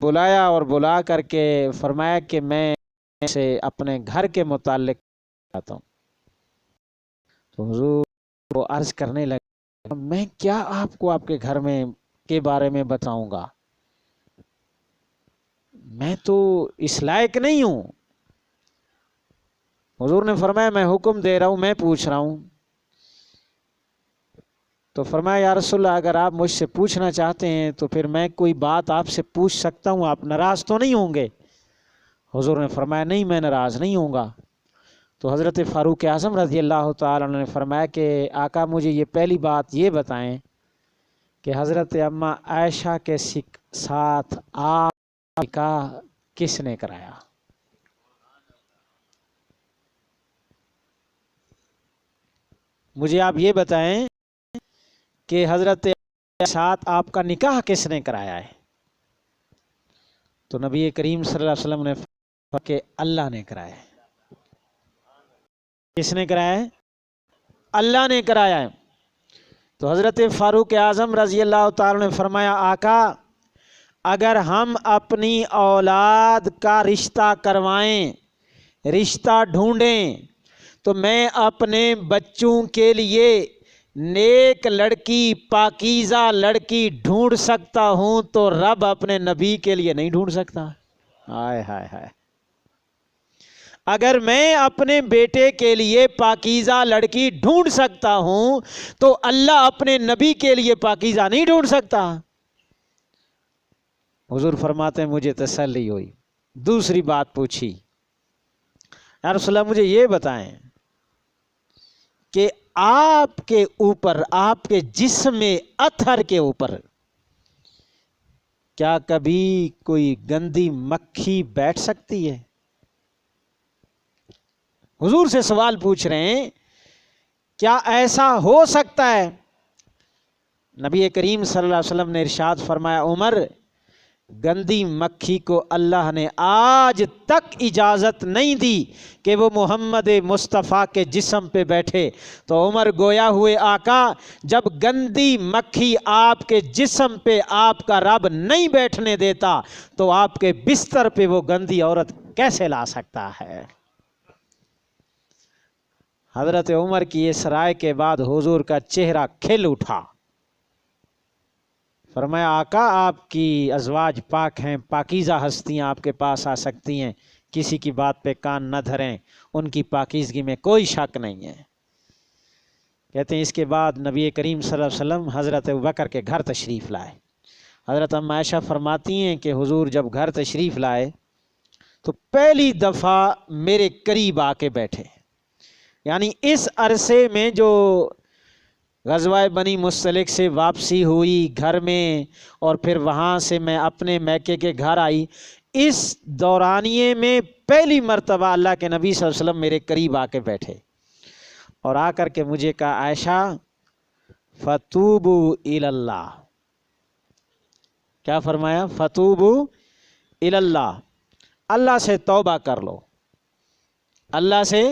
بلایا اور بلا کر کے فرمایا کہ میں سے اپنے گھر کے متعلق آتا ہوں۔ تو حضور وہ عرض کرنے لگے میں کیا آپ کو آپ کے گھر میں کے بارے میں بتاؤں گا، میں تو اس لائق نہیں ہوں۔ حضور نے فرمایا میں حکم دے رہا ہوں، میں پوچھ رہا ہوں۔ تو فرمایا یا رسول اللہ اگر آپ مجھ سے پوچھنا چاہتے ہیں تو پھر میں کوئی بات آپ سے پوچھ سکتا ہوں، آپ ناراض تو نہیں ہوں گے؟ حضور نے فرمایا نہیں میں ناراض نہیں ہوں گا۔ تو حضرت فاروق اعظم رضی اللہ تعالیٰ عنہ نے فرمایا کہ آقا مجھے یہ پہلی بات یہ بتائیں کہ حضرت اماں عائشہ کے ساتھ آپ کا کس نے کرایا؟ مجھے آپ یہ بتائیں کہ حضرت کے ساتھ آپ کا نکاح کس نے کرایا ہے؟ تو نبی کریم صلی اللہ علیہ وسلم نے فرمایا کہ اللہ نے کرایا ہے۔ کس نے کرایا ہے؟ اللہ نے کرایا ہے۔ تو حضرت فاروق اعظم رضی اللہ تعالی نے فرمایا آقا اگر ہم اپنی اولاد کا رشتہ کروائیں، رشتہ ڈھونڈیں، تو میں اپنے بچوں کے لیے نیک لڑکی پاکیزہ لڑکی ڈھونڈ سکتا ہوں تو رب اپنے نبی کے لیے نہیں ڈھونڈ سکتا؟ ہائے ہائے ہائے، اگر میں اپنے بیٹے کے لیے پاکیزہ لڑکی ڈھونڈ سکتا ہوں تو اللہ اپنے نبی کے لیے پاکیزہ نہیں ڈھونڈ سکتا؟ حضور فرماتے ہیں مجھے تسلی ہوئی۔ دوسری بات پوچھی یا رسول اللہ مجھے یہ بتائیں کہ آپ کے اوپر، آپ کے جسم میں اطہر کے اوپر کیا کبھی کوئی گندی مکھی بیٹھ سکتی ہے؟ حضور سے سوال پوچھ رہے ہیں کیا ایسا ہو سکتا ہے؟ نبی کریم صلی اللہ علیہ وسلم نے ارشاد فرمایا عمر گندی مکھی کو اللہ نے آج تک اجازت نہیں دی کہ وہ محمد مصطفیٰ کے جسم پہ بیٹھے۔ تو عمر گویا ہوئے آقا جب گندی مکھی آپ کے جسم پہ آپ کا رب نہیں بیٹھنے دیتا تو آپ کے بستر پہ وہ گندی عورت کیسے لا سکتا ہے؟ حضرت عمر کی اس رائے کے بعد حضور کا چہرہ کھل اٹھا۔ فرمایا آقا آپ کی ازواج پاک ہیں، پاکیزہ ہستیاں آپ کے پاس آ سکتی ہیں، کسی کی بات پہ کان نہ دھریں، ان کی پاکیزگی میں کوئی شک نہیں ہے۔ کہتے ہیں اس کے بعد نبی کریم صلی اللہ علیہ وسلم حضرت ابوبکر کے گھر تشریف لائے۔ حضرت ام عائشہ فرماتی ہیں کہ حضور جب گھر تشریف لائے تو پہلی دفعہ میرے قریب آ کے بیٹھے، یعنی اس عرصے میں جو غزوہ بنی مصطلق سے واپسی ہوئی گھر میں اور پھر وہاں سے میں اپنے میکے کے گھر آئی، اس دورانیے میں پہلی مرتبہ اللہ کے نبی صلی اللہ علیہ وسلم میرے قریب آ کے بیٹھے اور آ کر کے مجھے کہا عائشہ فتوبوا الی اللہ۔ کیا فرمایا؟ فتوبوا الی اللہ، اللہ سے توبہ کر لو، اللہ سے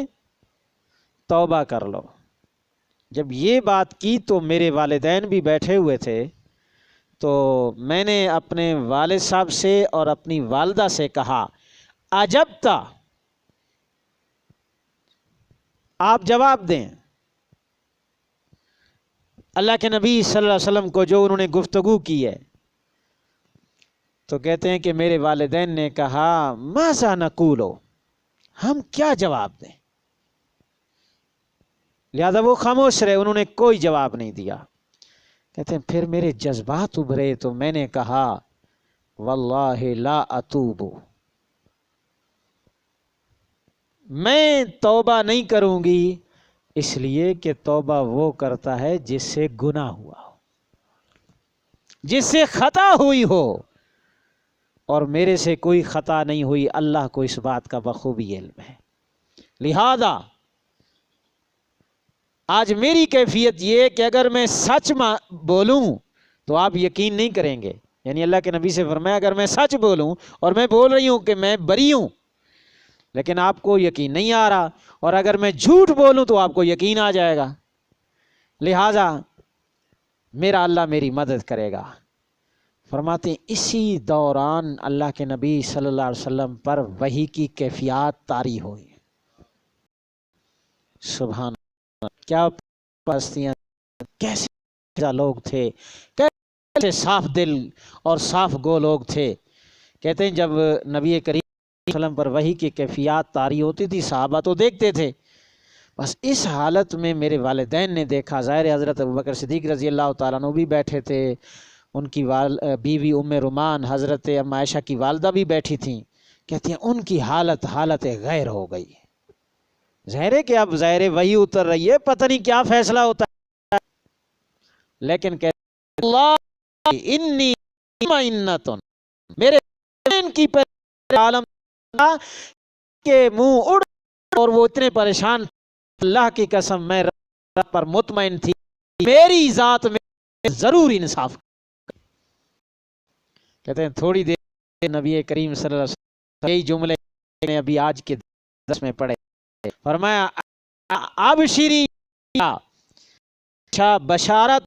توبہ کر لو۔ جب یہ بات کی تو میرے والدین بھی بیٹھے ہوئے تھے، تو میں نے اپنے والد صاحب سے اور اپنی والدہ سے کہا عجبتا، آپ جواب دیں اللہ کے نبی صلی اللہ علیہ وسلم کو جو انہوں نے گفتگو کی ہے۔ تو کہتے ہیں کہ میرے والدین نے کہا ماذا نقولو، ہم کیا جواب دیں؟ لہذا وہ خاموش رہے، انہوں نے کوئی جواب نہیں دیا۔ کہتے ہیں پھر میرے جذبات ابھرے تو میں نے کہا واللہ لا اتوب، میں توبہ نہیں کروں گی، اس لیے کہ توبہ وہ کرتا ہے جس سے گناہ ہوا ہو، جس سے خطا ہوئی ہو، اور میرے سے کوئی خطا نہیں ہوئی، اللہ کو اس بات کا بخوبی علم ہے۔ لہذا آج میری کیفیت یہ کہ اگر میں سچ بولوں تو آپ یقین نہیں کریں گے، یعنی اللہ کے نبی سے فرمایا اگر میں سچ بولوں اور میں بول رہی ہوں کہ میں بری ہوں لیکن آپ کو یقین نہیں آ رہا، اور اگر میں جھوٹ بولوں تو آپ کو یقین آ جائے گا، لہذا میرا اللہ میری مدد کرے گا۔ فرماتے ہیں اسی دوران اللہ کے نبی صلی اللہ علیہ وسلم پر وحی کی کیفیات طاری ہوئی. سبحان اللہ، کیا پستیاں، کیسے لوگ تھے، کیسے صاف دل اور صاف گو لوگ تھے. کہتے ہیں جب نبی کریم صلی اللہ علیہ وسلم پر وحی کی کیفیات طاری ہوتی تھی صحابہ تو دیکھتے تھے. بس اس حالت میں میرے والدین نے دیکھا، ظاہر حضرت ابوبکر صدیق رضی اللہ تعالیٰ عنہ بھی بیٹھے تھے، ان کی بیوی ام رومان حضرت ام عائشہ کی والدہ بھی بیٹھی تھیں. کہتی ہیں ان کی حالت غیر ہو گئی. ظاہر ہے کہ اب ظاہر وحی اتر رہی ہے، پتہ نہیں کیا فیصلہ ہوتا ہے، لیکن کہتے اللہ انی مطمئنۃ، میرے ان کی عالم کے منہ اڑ اور وہ اتنے پریشان، اللہ کی قسم میں رب پر مطمئن تھی، میری ذات میں ضرور انصاف. کہتے ہیں تھوڑی دیر نبی کریم صلی اللہ علیہ وسلم یہی جملے نے ابھی آج کے درس میں پڑھے. فرمایا ابشری بشارت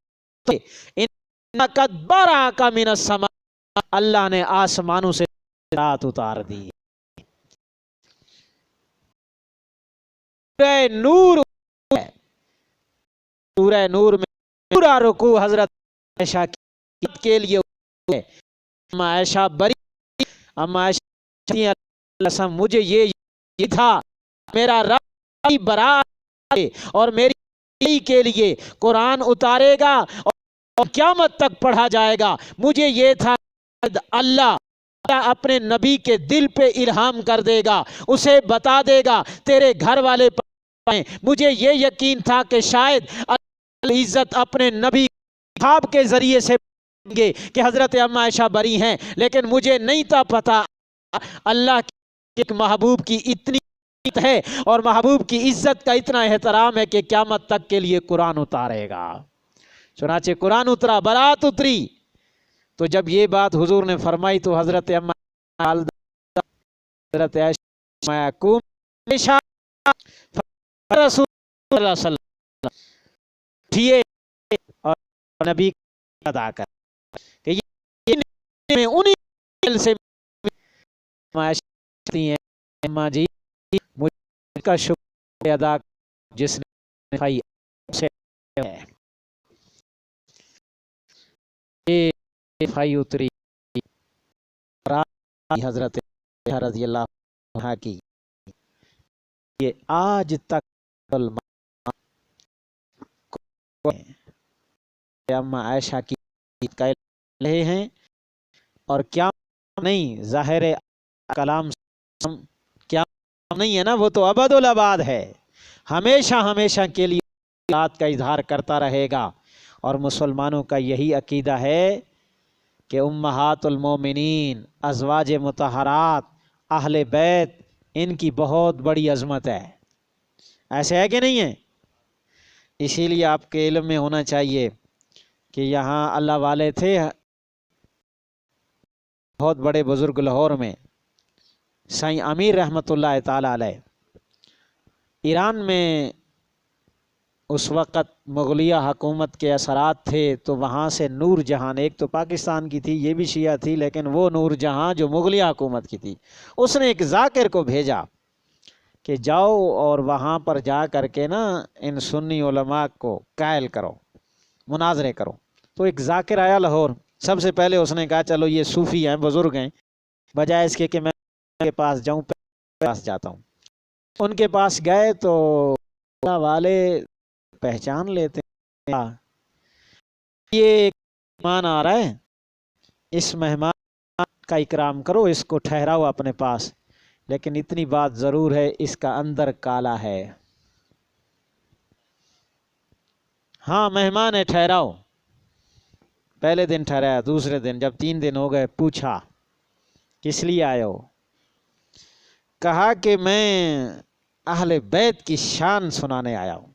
ان قد براک من السماء، اللہ نے آسمانوں سے رات اتار دی. سورہ نور میں پورا رکوع حضرت عائشہ کے لیے اما عائشہ بری، اما عائشہ مجھے یہ تھا میرا رب برات اور میری کے لیے قرآن اتارے گا اور قیامت تک پڑھا جائے گا. مجھے یہ تھا اللہ اپنے نبی کے دل پہ الہام کر دے گا، اسے بتا دے گا تیرے گھر والے پائیں. مجھے یہ یقین تھا کہ شاید اللہ عزت اپنے نبی خواب کے ذریعے سے گے کہ حضرت اما عائشہ بری ہیں، لیکن مجھے نہیں تھا پتا اللہ کے ایک محبوب کی اتنی ہے اور محبوب کی عزت کا اتنا احترام ہے کہ قیامت تک کے لیے قرآن اتارے گا. چنانچہ قرآن اترا، برات اتری. تو جب یہ بات حضور نے فرمائی تو حضرت اما حضرت عائشہ رسول اللہ صلی اللہ علیہ وسلم اٹھیے اور نبی ادا کر کہ یہ انہی سے ہیں اما جی مجھ کا شکر ادا جس نے فائی اتری حضرت رضی اللہ عنہ کی. یہ آج تک اما عائشہ کی قائل رہے ہیں اور کیا نہیں، ظاہر کلام کیا نہیں ہے نا، وہ تو ابد الاباد ہے، ہمیشہ ہمیشہ کے لیے بات کا اظہار کرتا رہے گا. اور مسلمانوں کا یہی عقیدہ ہے کہ امہات المومنین ازواج مطہرات اہل بیت ان کی بہت بڑی عظمت ہے. ایسے ہے کہ نہیں ہے؟ اسی لیے آپ کے علم میں ہونا چاہیے کہ یہاں اللہ والے تھے بہت بڑے بزرگ لاہور میں، سائیں امیر رحمۃ اللہ تعالی علیہ. ایران میں اس وقت مغلیہ حکومت کے اثرات تھے تو وہاں سے نور جہاں، ایک تو پاکستان کی تھی یہ بھی شیعہ تھی، لیکن وہ نور جہاں جو مغلیہ حکومت کی تھی، اس نے ایک ذاکر کو بھیجا کہ جاؤ اور وہاں پر جا کر کے نا ان سنی علماء کو قائل کرو، مناظرے کرو. تو ایک ذاکر آیا لاہور. سب سے پہلے اس نے کہا چلو یہ صوفی ہیں، بزرگ ہیں، بجائے اس کے کہ میں ان کے پاس جاؤں پاس جاتا ہوں. ان کے پاس گئے تو اللہ والے پہچان لیتے ہیں یہ مہمان آ رہا ہے، اس مہمان کا اکرام کرو، اس کو ٹھہراؤ اپنے پاس، لیکن اتنی بات ضرور ہے اس کا اندر کالا ہے. ہاں مہمان ہے ٹھہراؤ. پہلے دن ٹھہرایا، دوسرے دن جب 3 دن ہو گئے پوچھا کس لیے آئے ہو؟ کہا کہ میں اہل بیت کی شان سنانے آیا ہوں.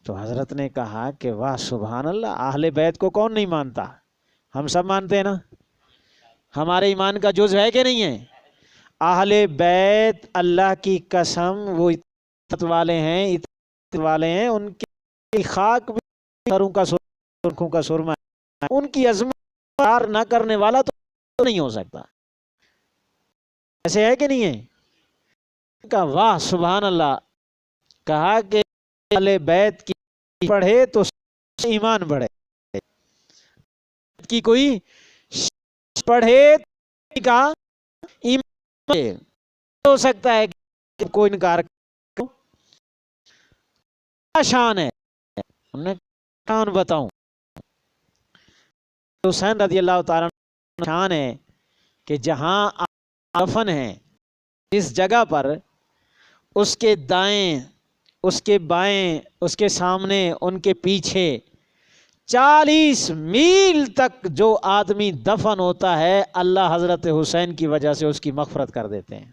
تو حضرت نے کہا کہ واہ سبحان اللہ، اہل بیت کو کون نہیں مانتا؟ ہم سب مانتے ہیں نا، ہمارے ایمان کا جز ہے کہ نہیں ہے؟ اہل بیت اللہ کی قسم وہ عزت والے ہیں، عزت والے ہیں، ان کی خاک بھی سروں کا سرخوں کا سرما ہے، ان کی عظمت انکار نہ کرنے والا تو نہیں ہو سکتا. ایسے ہے کہ نہیں ہے؟ کہا واہ سبحان اللہ. کہا کہ اہل بیت کی پڑھے تو ایمان بڑھے، کی کوئی پڑھے کا ایمان بڑھے. ہو سکتا ہے کہ کوئی انکار کیا شان ہے. ہم نے شان بتاؤں. حسین رضی اللہ تعالیٰ شان ہے کہ جہاں دفن ہے اس جگہ پر، اس کے دائیں، اس کے بائیں، اس کے سامنے، ان کے پیچھے 40 میل تک جو آدمی دفن ہوتا ہے اللہ حضرت حسین کی وجہ سے اس کی مغفرت کر دیتے ہیں.